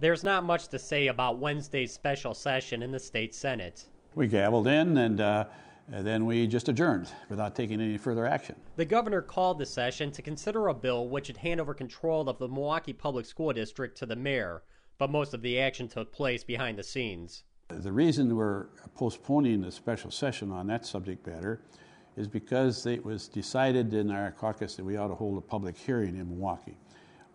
There's not much to say about Wednesday's special session in the state Senate. We gavelled in and then we just adjourned without taking any further action. The governor called the session to consider a bill which would hand over control of the Milwaukee Public School District to the mayor, but most of the action took place behind the scenes. The reason we're postponing the special session on that subject matter is because it was decided in our caucus that we ought to hold a public hearing in Milwaukee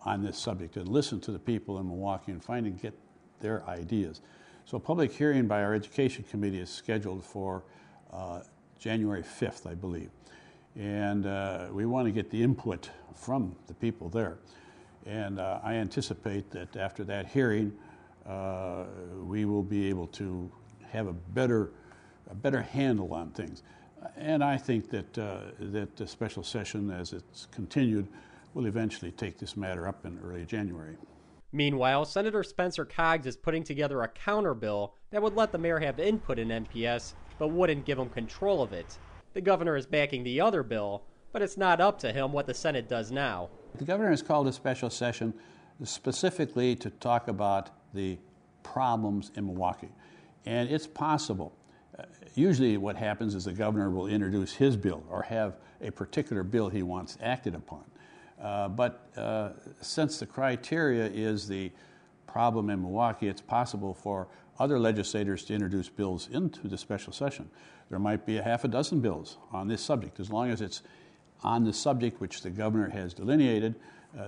on this subject and listen to the people in Milwaukee and find and get their ideas. So a public hearing by our education committee is scheduled for January 5th, I believe. And we want to get the input from the people there. And I anticipate that after that hearing, we will be able to have a better handle on things. And I think that the special session, as it's continued, will eventually take this matter up in early January. Meanwhile, Senator Spencer Coggs is putting together a counter bill that would let the mayor have input in MPS, but wouldn't give him control of it. The governor is backing the other bill, but it's not up to him what the Senate does now. The governor has called a special session specifically to talk about the problems in Milwaukee. And it's possible. Usually what happens is the governor will introduce his bill or have a particular bill he wants acted upon. But since the criteria is the problem in Milwaukee, it's possible for other legislators to introduce bills into the special session. There might be a half a dozen bills on this subject. As long as it's on the subject which the governor has delineated,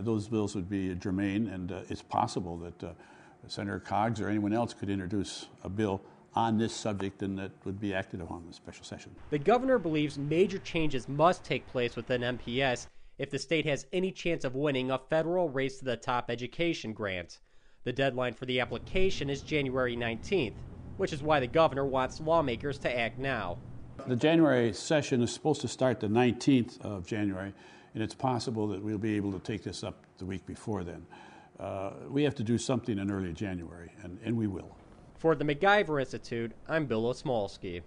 those bills would be germane, and it's possible that Senator Coggs or anyone else could introduce a bill on this subject and that would be acted upon in the special session. The governor believes major changes must take place within MPS if the state has any chance of winning a federal race to the top education grant. The deadline for the application is January 19th, which is why the governor wants lawmakers to act now. The January session is supposed to start the 19th of January, and it's possible that we'll be able to take this up the week before then. We have to do something in early January, and we will. For the MacIver Institute, I'm Bill Osmolsky.